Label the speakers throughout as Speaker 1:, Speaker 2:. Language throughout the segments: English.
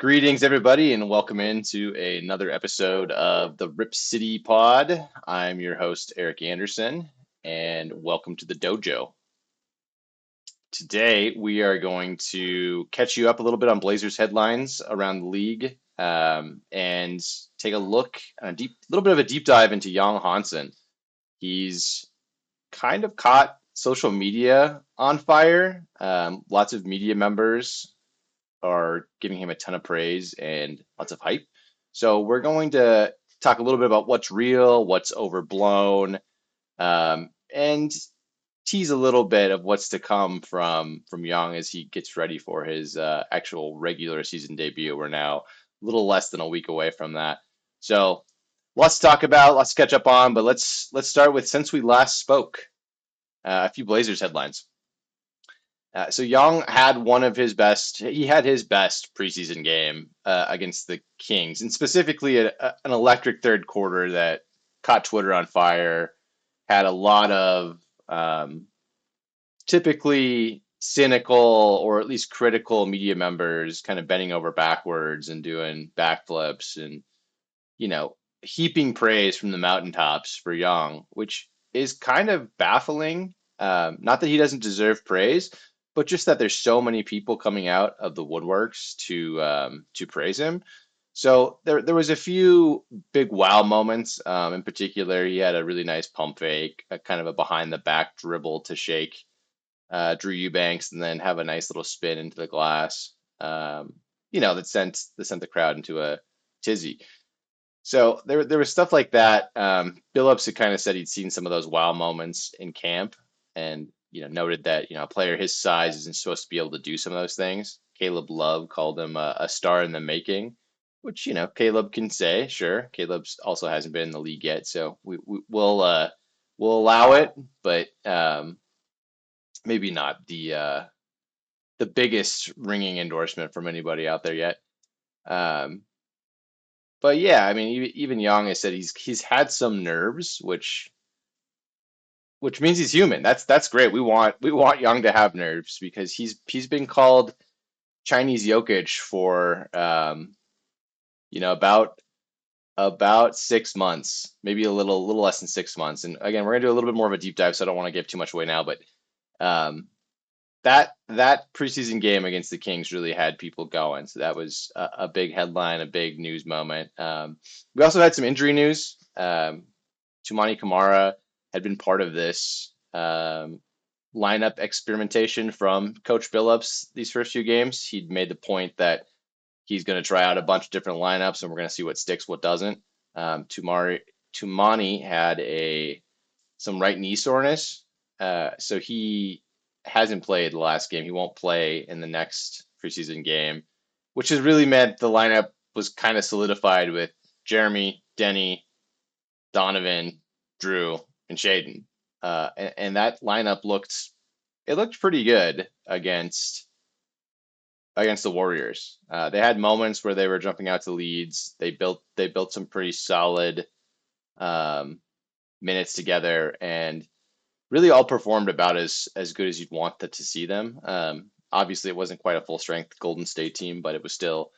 Speaker 1: Greetings, everybody, and welcome into another episode of the Rip City Pod. I'm your host, Erik Anderson, and welcome to the dojo. Today, we are going to catch you up a little bit on Blazers headlines around the league, and take a look, little bit of a deep dive into Yang Hansen. He's kind of caught social media on fire. Lots of media members are giving him a ton of praise and lots of hype. So we're going to talk a little bit about what's real, what's overblown, and tease a little bit of what's to come from Young as he gets ready for his actual regular season debut. We're now a little less than a week away from that. So lots to talk about, lots to catch up on, but let's start with since we last spoke, a few Blazers headlines. So Young had one of his best. He had his best preseason game against the Kings, and specifically an electric third quarter that caught Twitter on fire. Had a lot of typically cynical or at least critical media members kind of bending over backwards and doing backflips and heaping praise from the mountaintops for Young, which is kind of baffling. Not that he doesn't deserve praise, but just that there's so many people coming out of the woodworks to praise him. So there was a few big wow moments. In particular, he had a really nice pump fake, a kind of a behind the back dribble to shake Drew Eubanks, and then have a nice little spin into the glass. That sent the crowd into a tizzy. So there was stuff like that. Billups had kind of said he'd seen some of those wow moments in camp, and noted that a player his size isn't supposed to be able to do some of those things. Caleb Love called him a star in the making, which Caleb can say. Sure, Caleb's also hasn't been in the league yet, so we'll allow it, but maybe not the biggest ringing endorsement from anybody out there yet. Um, but yeah, I mean, even Young has said he's had some nerves, which means he's human. That's great. We want Young to have nerves because he's been called Chinese Jokic for about 6 months, maybe a little less than 6 months. And again, we're gonna do a little bit more of a deep dive, so I don't want to give too much away now. But um, that preseason game against the Kings really had people going. So that was a big headline, a big news moment. We also had some injury news. Tumani Kamara had been part of this lineup experimentation from Coach Billups these first few games. He'd made the point that he's going to try out a bunch of different lineups, and we're going to see what sticks, what doesn't. Tumani had some right knee soreness, so he hasn't played the last game. He won't play in the next preseason game, which has really meant the lineup was kind of solidified with Jeremy, Denny, Donovan, Drew, and Shaden. And that lineup looked pretty good against the Warriors. They had moments where they were jumping out to leads. They built some pretty solid um, minutes together, and really all performed about as good as you'd want to see them. Obviously, it wasn't quite a full strength Golden State team, but it was still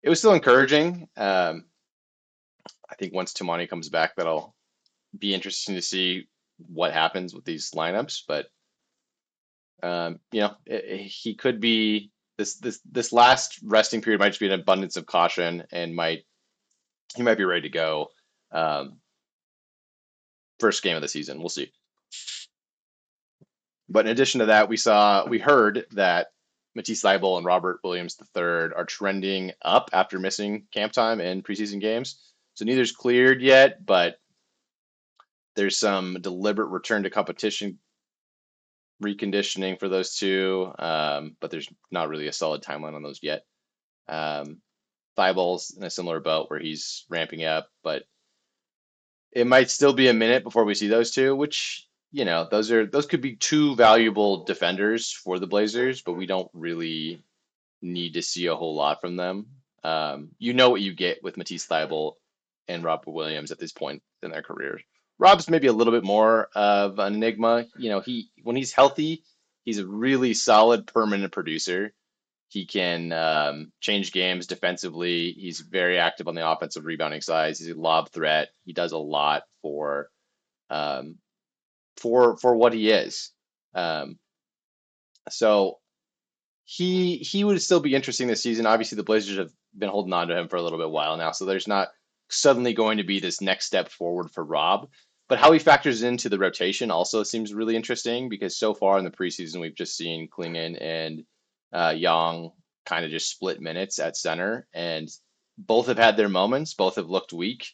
Speaker 1: encouraging. I think once Tumani comes back, that'll be interesting to see what happens with these lineups. But he could be this last resting period might just be an abundance of caution, and he might be ready to go. First game of the season, we'll see. But in addition to that, we heard that Matisse Thybulle and Robert Williams III are trending up after missing camp time and preseason games. So neither's cleared yet, but there's some deliberate return to competition reconditioning for those two, but there's not really a solid timeline on those yet. Thybulle's in a similar boat where he's ramping up, but it might still be a minute before we see those two, which those could be two valuable defenders for the Blazers, but we don't really need to see a whole lot from them. You know what you get with Matisse Thybulle and Robert Williams at this point in their careers. Rob's maybe a little bit more of an enigma. When he's healthy, he's a really solid permanent producer. He can change games defensively. He's very active on the offensive rebounding side. He's a lob threat. He does a lot um, for what he is. Um, so he would still be interesting this season. Obviously, the Blazers have been holding on to him for a little bit while now, so there's not suddenly going to be this next step forward for Rob. But how he factors into the rotation also seems really interesting because so far in the preseason we've just seen Klingon and Yang kind of just split minutes at center, and both have had their moments. Both have looked weak.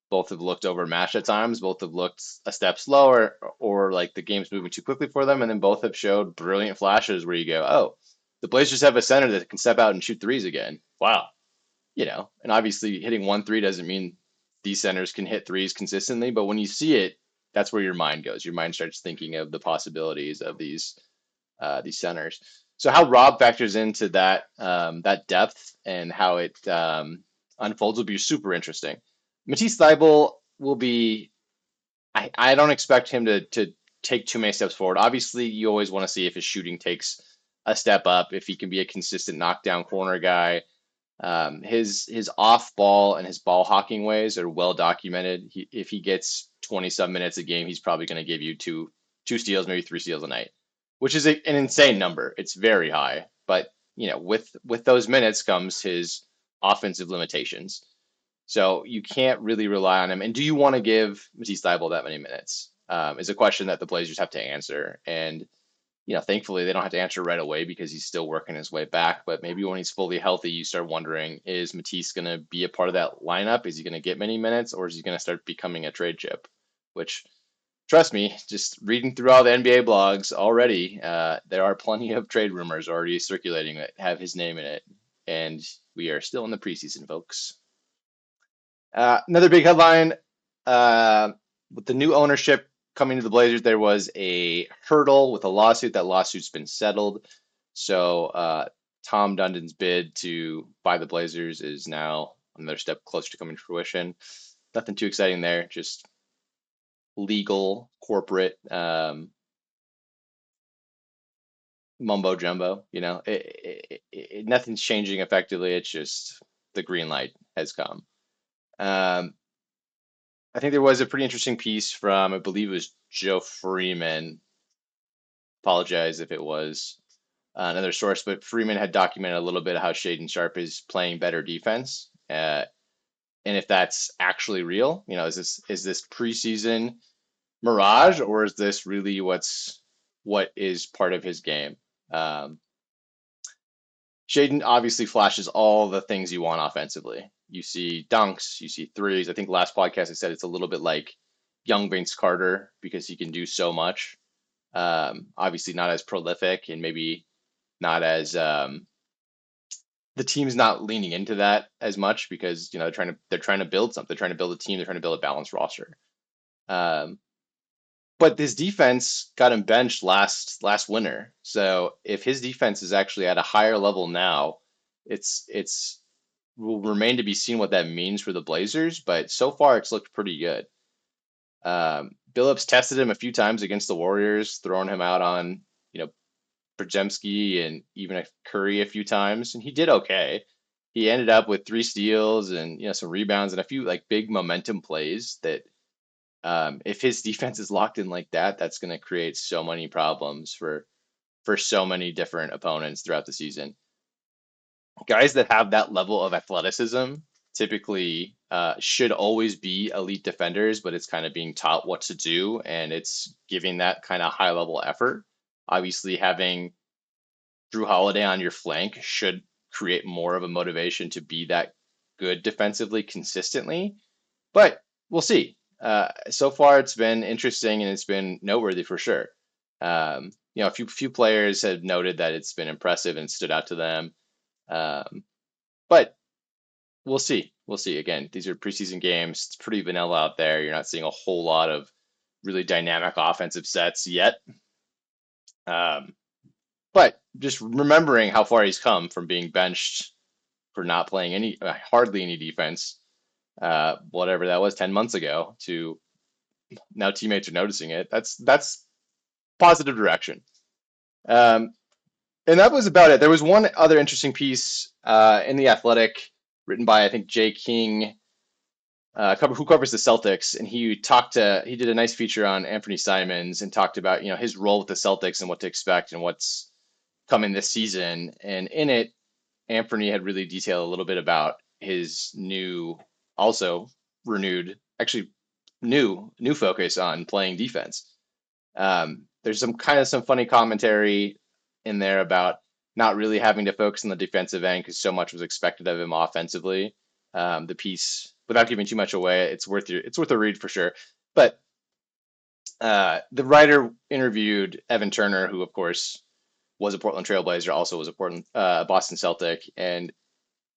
Speaker 1: Both have looked overmatched at times. Both have looked a step slower, or like the game's moving too quickly for them. And then both have showed brilliant flashes where you go, "Oh, the Blazers have a center that can step out and shoot threes again." Wow, and obviously hitting 1 3 doesn't mean these centers can hit threes consistently, but when you see it, that's where your mind goes. Your mind starts thinking of the possibilities of these centers. So how Rob factors into that depth and how it unfolds will be super interesting. Matisse Thybulle will be. I don't expect him to take too many steps forward. Obviously, you always want to see if his shooting takes a step up, if he can be a consistent knockdown corner guy. His off ball and his ball hawking ways are well documented. If he gets 20 some minutes a game, he's probably going to give you two steals, maybe 3 steals a night, which is an insane number. It's very high, but with those minutes comes his offensive limitations. So you can't really rely on him. And do you want to give Matisse Thybulle that many minutes? Is a question that the Blazers have to answer. And thankfully they don't have to answer right away because he's still working his way back. But maybe when he's fully healthy, you start wondering, is Matisse going to be a part of that lineup? Is he going to get many minutes, or is he going to start becoming a trade chip? Which, trust me, just reading through all the NBA blogs already, there are plenty of trade rumors already circulating that have his name in it. And we are still in the preseason, folks. Another big headline with the new ownership coming to the Blazers, there was a hurdle with a lawsuit. That lawsuit's been settled. So Tom Dundon's bid to buy the Blazers is now another step closer to coming to fruition. Nothing too exciting there, just legal, corporate mumbo jumbo. Nothing's changing effectively. It's just the green light has come. I think there was a pretty interesting piece from, I believe it was Joe Freeman. Apologize if it was another source, but Freeman had documented a little bit how Shaden Sharp is playing better defense, and if that's actually real. Is this preseason mirage, or is this really what is part of his game? Um, Shaden obviously flashes all the things you want offensively. You see dunks, you see threes. I think last podcast I said it's a little bit like young Vince Carter because he can do so much. Obviously not as prolific and maybe not as the team's not leaning into that as much because they're trying to build something. They're trying to build a team. They're trying to build a balanced roster. Um, but this defense got him benched last winter. So if his defense is actually at a higher level now, it's will remain to be seen what that means for the Blazers. But so far, it's looked pretty good. Billups tested him a few times against the Warriors, throwing him out on Brzezinski and even Curry a few times, and he did okay. He ended up with 3 steals and some rebounds and a few like big momentum plays that if his defense is locked in like that, that's going to create so many problems for so many different opponents throughout the season. Guys that have that level of athleticism typically should always be elite defenders, but it's kind of being taught what to do, and it's giving that kind of high level effort. Obviously, having Drew Holiday on your flank should create more of a motivation to be that good defensively consistently, but we'll see. So far, it's been interesting and it's been noteworthy for sure. A few players have noted that it's been impressive and stood out to them. But we'll see. We'll see. Again, these are preseason games. It's pretty vanilla out there. You're not seeing a whole lot of really dynamic offensive sets yet. But just remembering how far he's come from being benched for not playing hardly any defense, whatever that was 10 months ago, to now teammates are noticing it. That's positive direction. Um, And that was about it. There was one other interesting piece in the Athletic, written by I think Jay King, who covers the Celtics, and he did a nice feature on Anthony Simons and talked about his role with the Celtics and what to expect and what's coming this season. And in it, Anthony had really detailed a little bit about his also renewed, actually new focus on playing defense. There's some funny commentary in there about not really having to focus on the defensive end because so much was expected of him offensively. The piece, without giving too much away, it's worth a read for sure. But the writer interviewed Evan Turner, who of course was a Portland Trailblazer, also was a Portland Boston Celtic, and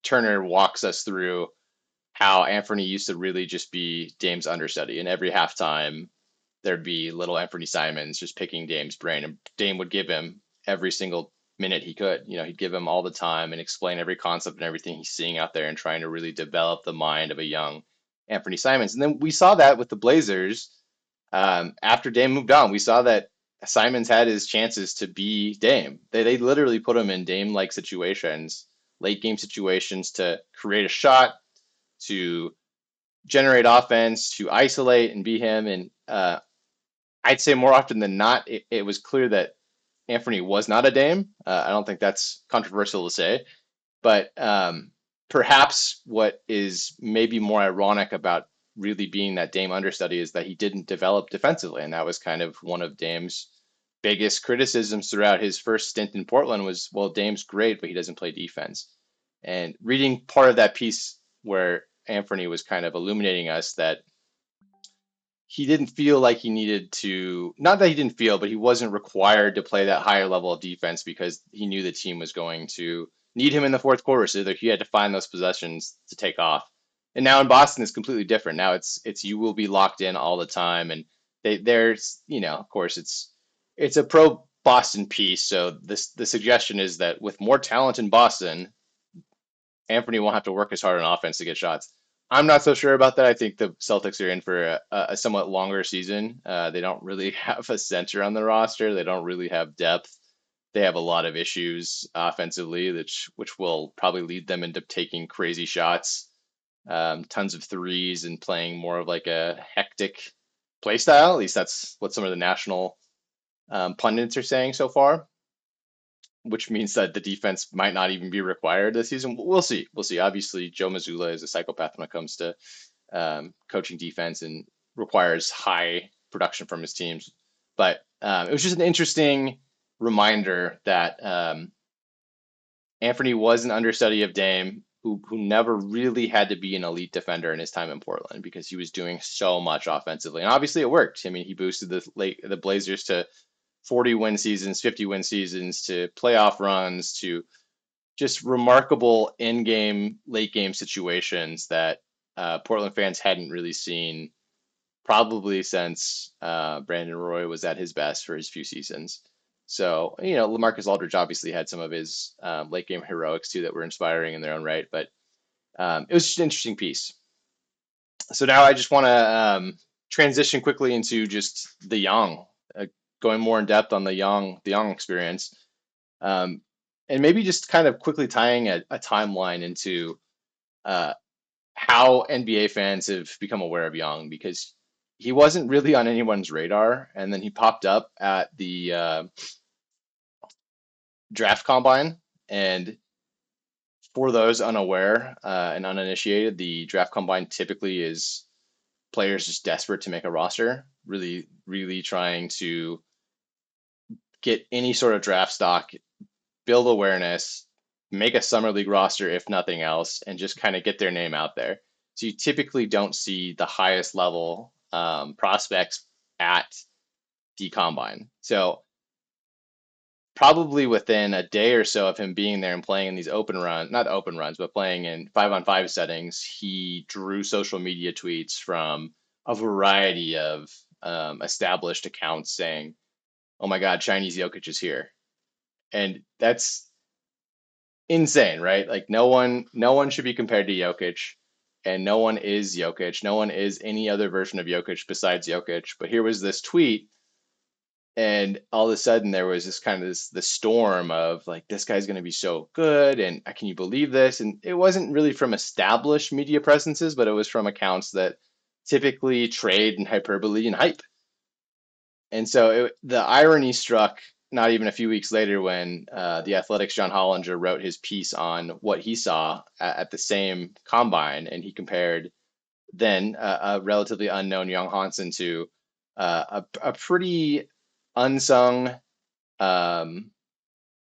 Speaker 1: Turner walks us through how Anthony used to really just be Dame's understudy, and every halftime there'd be little Anthony Simons just picking Dame's brain, and Dame would give him every single minute he could. He'd give him all the time and explain every concept and everything he's seeing out there and trying to really develop the mind of a young Anthony Simons. And then we saw that with the Blazers after Dame moved on. We saw that Simons had his chances to be Dame. They literally put him in Dame-like situations, late game situations to create a shot, to generate offense, to isolate and be him. And I'd say more often than not, it was clear that Anthony was not a Dame. I don't think that's controversial to say, but perhaps what is maybe more ironic about really being that Dame understudy is that he didn't develop defensively, and that was kind of one of Dame's biggest criticisms throughout his first stint in Portland was, well, Dame's great, but he doesn't play defense. And reading part of that piece where Anthony was kind of illuminating us that he didn't feel like he needed to, not that he didn't feel, but he wasn't required to play that higher level of defense because he knew the team was going to need him in the fourth quarter. So he had to find those possessions to take off. And now in Boston, it's completely different. Now it's you will be locked in all the time, and there's of course it's a pro Boston piece. So the suggestion is that with more talent in Boston, Anthony won't have to work as hard on offense to get shots. I'm not so sure about that. I think the Celtics are in for a somewhat longer season. They don't really have a center on the roster. They don't really have depth. They have a lot of issues offensively, which will probably lead them into taking crazy shots, tons of threes, and playing more of like a hectic play style. At least that's what some of the national pundits are saying so far, which means that the defense might not even be required this season. We'll see. We'll see. Obviously, Joe Mazzulla is a psychopath when it comes to coaching defense and requires high production from his teams. But it was just an interesting reminder that Anthony was an understudy of Dame, who never really had to be an elite defender in his time in Portland because he was doing so much offensively, and obviously it worked. I mean, he boosted the Blazers to 40 win seasons, 50 win seasons, to playoff runs, to just remarkable in game, late game situations that Portland fans hadn't really seen probably since Brandon Roy was at his best for his few seasons. So, LaMarcus Aldridge obviously had some of his late game heroics too that were inspiring in their own right, but it was just an interesting piece. So now I just want to transition quickly into just the Young, going more in depth on the Young experience, um, and maybe just kind of quickly tying a timeline into uh, how NBA fans have become aware of Young because he wasn't really on anyone's radar, and then he popped up at the draft combine. And for those unaware and uninitiated, the draft combine typically is players just desperate to make a roster, really, really trying to get any sort of draft stock, build awareness, make a summer league roster if nothing else, and just kind of get their name out there. So you typically don't see the highest level prospects at the combine. So probably within a day or so of him being there and playing in these open runs, not open runs, but playing in 5-on-5 settings, he drew social media tweets from a variety of established accounts saying, "Oh my God, Chinese Jokic is here," and that's insane, right? Like no one should be compared to Jokic, and no one is Jokic. No one is any other version of Jokic besides Jokic. But here was this tweet And all of a sudden there was this kind of the storm of like this guy's going to be so good and can you believe this? And it wasn't really from established media presences, but it was from accounts that typically trade in hyperbole and hype. And so the irony struck not even a few weeks later when the Athletics' John Hollinger wrote his piece on what he saw at the same combine, and he compared then a relatively unknown Young Hansen to a pretty unsung um,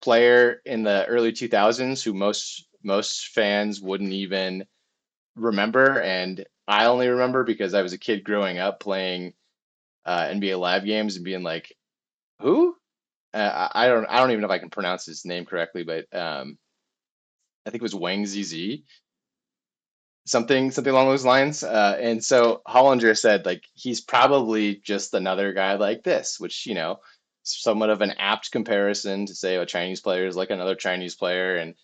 Speaker 1: player in the early 2000s who most fans wouldn't even remember, and I only remember because I was a kid growing up playing NBA Live games and being like, "Who?" I don't even know if I can pronounce his name correctly, but I think it was Wang Zz, something along those lines. And so Hollinger said like he's probably just another guy like this, which somewhat of an apt comparison to say a Chinese player is like another Chinese player. And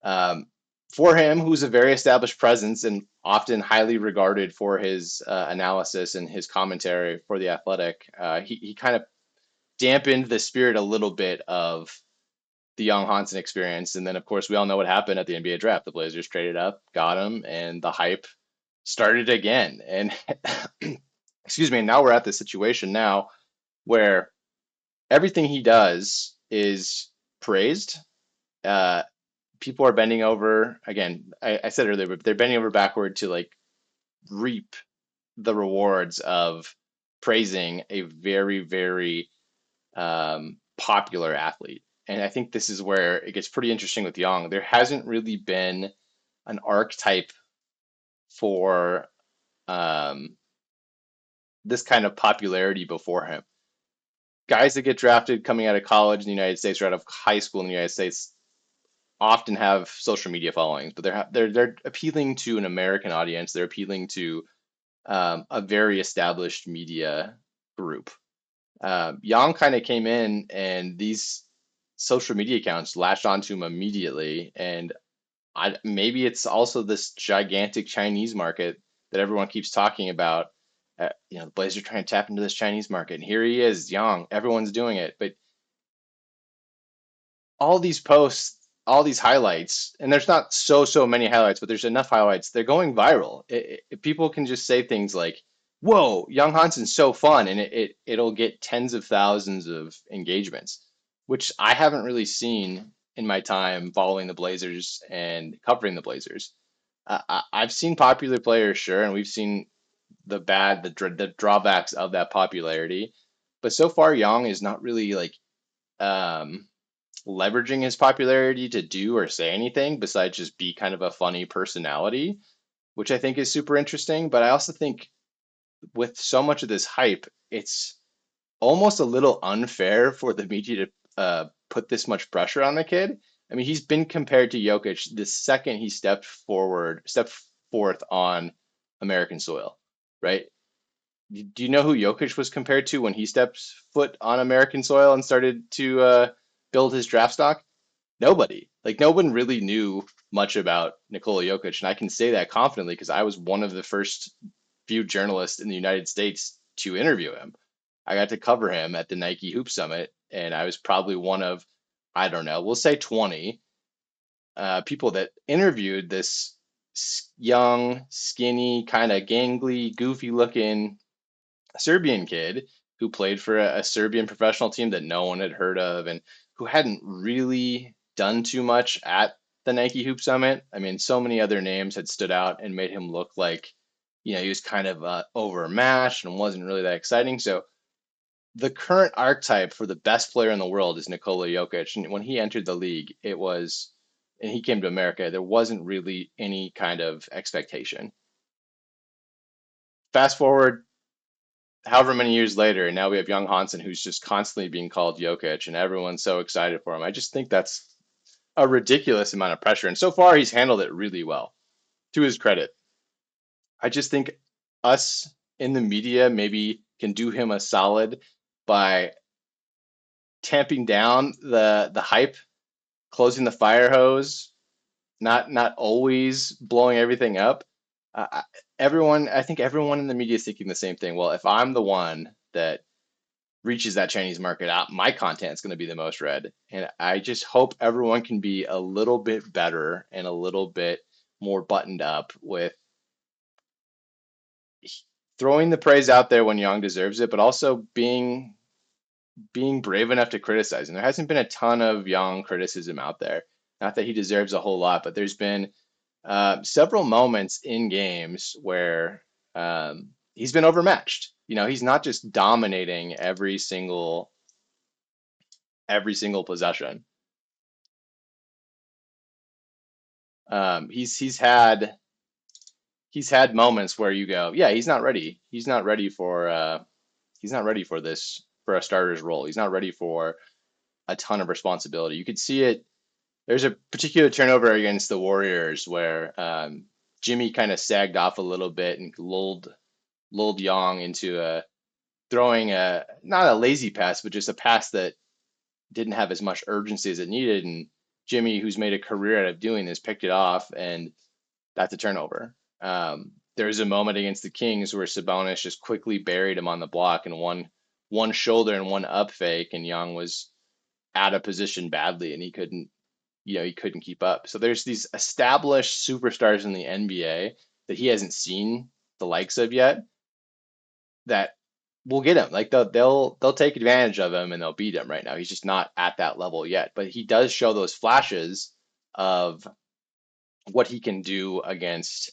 Speaker 1: um, for him, who's a very established presence and often highly regarded for his analysis and his commentary for the Athletic, he kind of dampened the spirit a little bit of the Young Hansen experience. And then, of course, we all know what happened at the NBA draft. The Blazers traded up, got him, and the hype started again. And excuse me, now we're at the situation now where everything he does is praised. Uh, People are bending over again. I said earlier, but they're bending over backward to like reap the rewards of praising a very, very popular athlete. And I think this is where it gets pretty interesting with Young. There hasn't really been an archetype for um, this kind of popularity before him. Guys that get drafted coming out of college in the United States or out of high school in the United States often have social media followings, but they're appealing to an American audience. They're appealing to a very established media group. Yang kind of came in, and these social media accounts latched onto him immediately. And maybe it's also this gigantic Chinese market that everyone keeps talking about. The Blazers are trying to tap into this Chinese market, and here he is, Yang. Everyone's doing it, but all these posts, all these highlights, and there's not so many highlights, but there's enough highlights. They're going viral. People can just say things like, "Whoa, Young Hansen's so fun," and it'll get tens of thousands of engagements, which I haven't really seen in my time following the Blazers and covering the Blazers. I've seen popular players, sure, and we've seen the drawbacks of that popularity, but so far, Young is not really like um, leveraging his popularity to do or say anything besides just be kind of a funny personality, which I think is super interesting. But I also think with so much of this hype, it's almost a little unfair for the media to put this much pressure on the kid. I mean, he's been compared to Jokic the second he stepped forth on American soil, right? Do you know who Jokic was compared to when he stepped foot on American soil and started to build his draft stock? Nobody. Like no one really knew much about Nikola Jokic, and I can say that confidently because I was one of the first few journalists in the United States to interview him. I got to cover him at the Nike Hoop Summit, and I was probably one of, I don't know, we'll say 20 people that interviewed this young, skinny, kind of gangly, goofy looking Serbian kid who played for a Serbian professional team that no one had heard of and who hadn't really done too much at the Nike Hoop Summit. I mean, so many other names had stood out and made him look like, he was kind of overmatched and wasn't really that exciting. So the current archetype for the best player in the world is Nikola Jokic. And when he entered the league, and he came to America, there wasn't really any kind of expectation. Fast forward however many years later, and now we have Young Hansen, who's just constantly being called Jokic, and everyone's so excited for him. I just think that's a ridiculous amount of pressure, and so far he's handled it really well, to his credit. I just think us in the media maybe can do him a solid by tamping down the hype, closing the fire hose, not always blowing everything up. Uh, I- I think everyone in the media is thinking the same thing. Well, if I'm the one that reaches that Chinese market out, my content's going to be the most read. And I just hope everyone can be a little bit better and a little bit more buttoned up with throwing the praise out there when Yang deserves it, but also being brave enough to criticize. And there hasn't been a ton of Yang criticism out there. Not that he deserves a whole lot, but there's been several moments in games where he's been overmatched. He's not just dominating every single possession. He's had moments where you go, yeah, he's not ready. He's not ready for this for a starter's role. He's not ready for a ton of responsibility. You could see it. There's a particular turnover against the Warriors where Jimmy kind of sagged off a little bit and lulled Young into throwing not a lazy pass, but just a pass that didn't have as much urgency as it needed. And Jimmy, who's made a career out of doing this, picked it off, and that's a turnover. There was a moment against the Kings where Sabonis just quickly buried him on the block and one shoulder and one up fake, and Young was out of position badly, and he couldn't keep up. So there's these established superstars in the NBA that he hasn't seen the likes of yet that will get him. Like they'll take advantage of him and they'll beat him right now. He's just not at that level yet, but he does show those flashes of what he can do against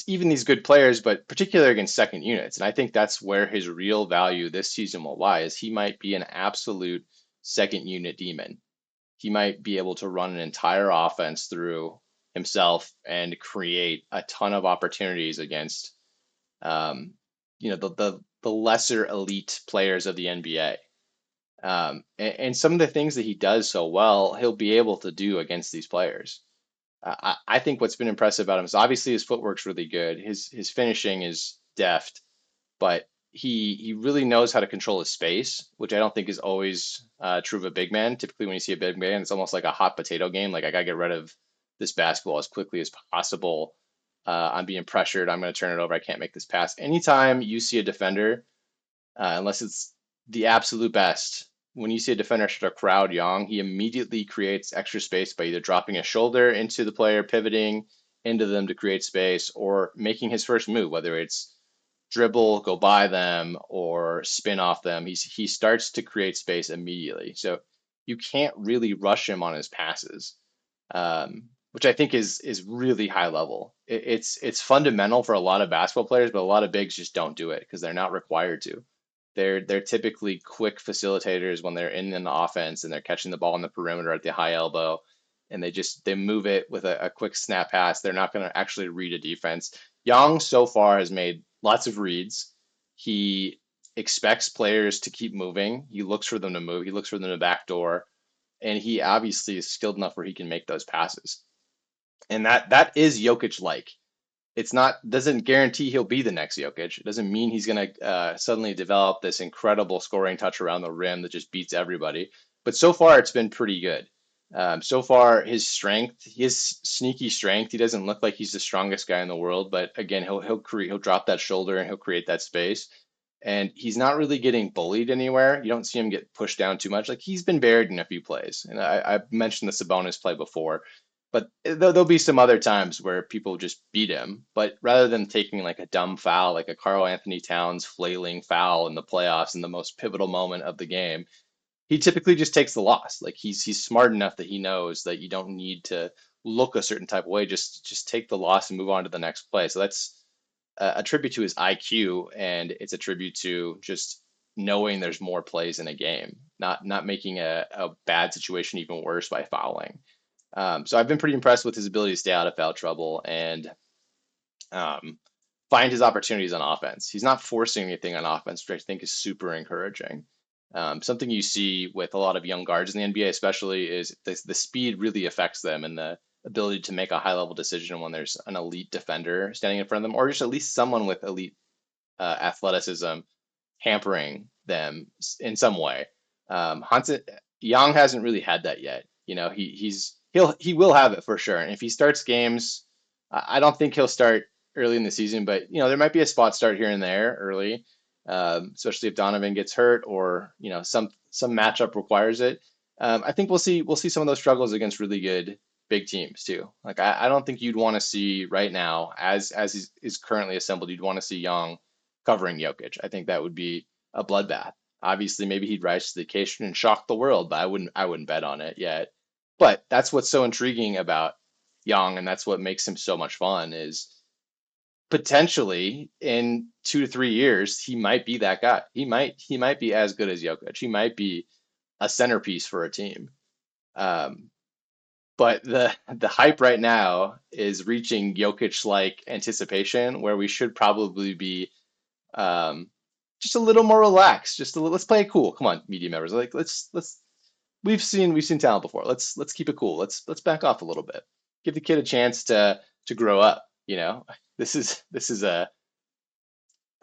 Speaker 1: even these good players, but particularly against second units. And I think that's where his real value this season will lie, is he might be an absolute second unit demon. He might be able to run an entire offense through himself and create a ton of opportunities against um, the lesser elite players of the NBA. And some of the things that he does so well, he'll be able to do against these players. I think what's been impressive about him is obviously his footwork's really good. His finishing is deft, but he really knows how to control his space, which I don't think is always true of a big man. Typically, when you see a big man, it's almost like a hot potato game. Like I gotta get rid of this basketball as quickly as possible. I'm being pressured. I'm going to turn it over. I can't make this pass. Anytime you see a defender, unless it's the absolute best, when you see a defender start to crowd Young, he immediately creates extra space by either dropping a shoulder into the player, pivoting into them to create space, or making his first move, whether it's dribble, go by them, or spin off them. He starts to create space immediately. So you can't really rush him on his passes, which I think is really high level. It's fundamental for a lot of basketball players, but a lot of bigs just don't do it because they're not required to. They're typically quick facilitators when they're in the offense and they're catching the ball on the perimeter at the high elbow, and they move it with a quick snap pass. They're not going to actually read a defense. Young so far has made lots of reads. He expects players to keep moving. He looks for them to move. He looks for them to backdoor, and he obviously is skilled enough where he can make those passes. And that is Jokic like. It's not doesn't guarantee he'll be the next Jokic. It doesn't mean he's going to suddenly develop this incredible scoring touch around the rim that just beats everybody. But so far, it's been pretty good. So far, his sneaky strength, he doesn't look like he's the strongest guy in the world. But again, he'll drop that shoulder and he'll create that space. And he's not really getting bullied anywhere. You don't see him get pushed down too much. Like he's been buried in a few plays, and I mentioned the Sabonis play before, but there'll be some other times where people just beat him. But rather than taking like a dumb foul, like a Karl Anthony Towns flailing foul in the playoffs in the most pivotal moment of the game, he typically just takes the loss. Like he's smart enough that he knows that you don't need to look a certain type of way. Just take the loss and move on to the next play. So that's a tribute to his IQ, and it's a tribute to just knowing there's more plays in a game, not making a bad situation even worse by fouling. So I've been pretty impressed with his ability to stay out of foul trouble and um, find his opportunities on offense. He's not forcing anything on offense, which I think is super encouraging. Something you see with a lot of young guards in the NBA, especially, is the speed really affects them and the ability to make a high level decision when there's an elite defender standing in front of them, or just at least someone with elite athleticism hampering them in some way. Hansen Young hasn't really had that yet. He will have it for sure. And if he starts games, I don't think he'll start early in the season, but there might be a spot start here and there early. especially if Donovan gets hurt or some matchup requires it. I think we'll see some of those struggles against really good big teams too. Like I don't think you'd want to see right now as is currently assembled. You'd want to see Young covering Jokic. I think that would be a bloodbath. Obviously, maybe he'd rise to the occasion and shock the world, but I wouldn't bet on it yet. But that's what's so intriguing about Young, and that's what makes him so much fun is potentially in 2 to 3 years, he might be that guy. He might be as good as Jokic. He might be a centerpiece for a team. Um, but the hype right now is reaching Jokic like anticipation, where we should probably be um, just a little more relaxed. Just a little, let's play it cool. Come on, media members. Like let's we've seen talent before. Let's keep it cool. Let's back off a little bit. Give the kid a chance to grow up. This is a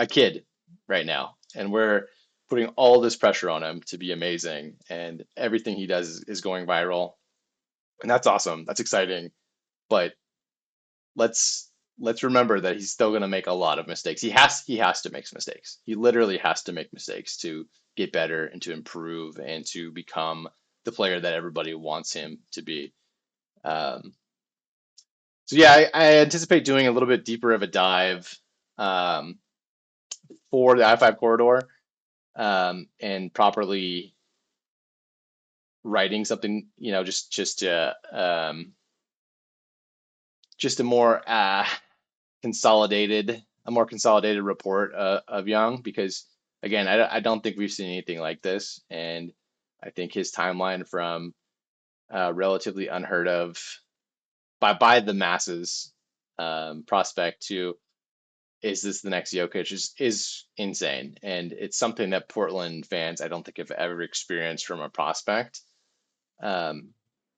Speaker 1: kid right now, and we're putting all this pressure on him to be amazing, and everything he does is going viral, and that's awesome. That's exciting. But let's remember that he's still going to make a lot of mistakes. He has to make some mistakes. He literally has to make mistakes to get better and to improve and to become the player that everybody wants him to be. Um, so yeah, I anticipate doing a little bit deeper of a dive um, for the I-5 corridor and properly writing something, just a more consolidated report of Young because again, I don't think we've seen anything like this, and I think his timeline from relatively unheard of by the masses prospect to is this the next Jokic is insane, and it's something that Portland fans I don't think have ever experienced from a prospect. Um,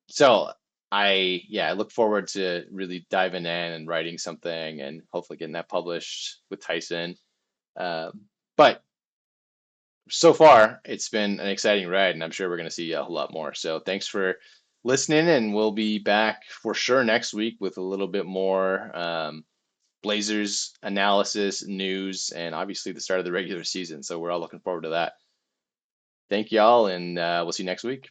Speaker 1: so I look forward to really diving in and writing something and hopefully getting that published with Tyson. Um, but so far, it's been an exciting ride, and I'm sure we're going to see a whole lot more. So thanks for listening, and we'll be back for sure next week with a little bit more Blazers analysis, news, and obviously the start of the regular season. So we're all looking forward to that. Thank y'all, and we'll see you next week.